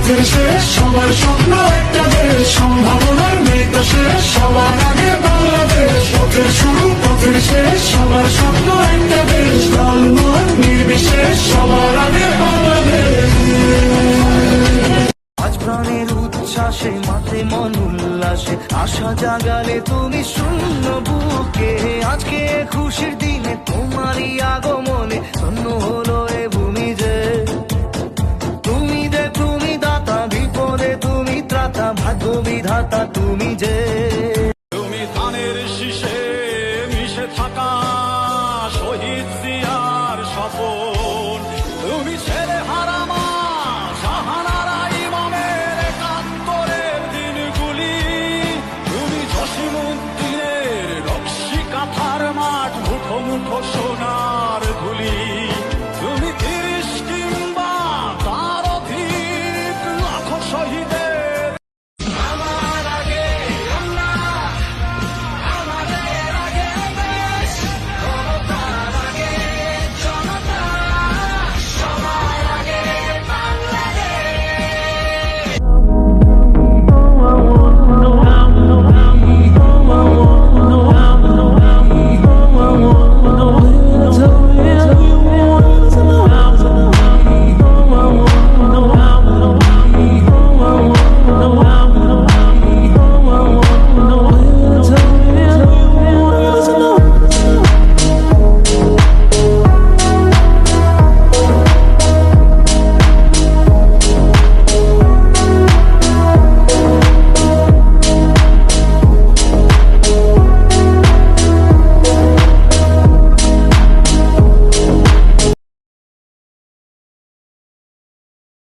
পথের শেষ সবার স্বপ্ন একটা দেশ, সম্ভাবনার মেঘ শেষ সবার আগে বাংলাদেশ। পথের শুরু পথের শেষ সবার স্বপ্ন একটা দেশ, দলমত নির্বিশেষ সবার আগে বাংলাদেশ। আজ প্রাণের উচ্ছ্বাসে মাঠে মন উল্লাসে আশা জাগালে তুমি শূন্য বুকে। আজকে খুশির দিনে তোমারই আগমনে ধন্য হলো এ ভূমি যে। তুমি দাতা, বিপদে তুমি ত্রাতা, ভাগ্য বিধাতা তুমি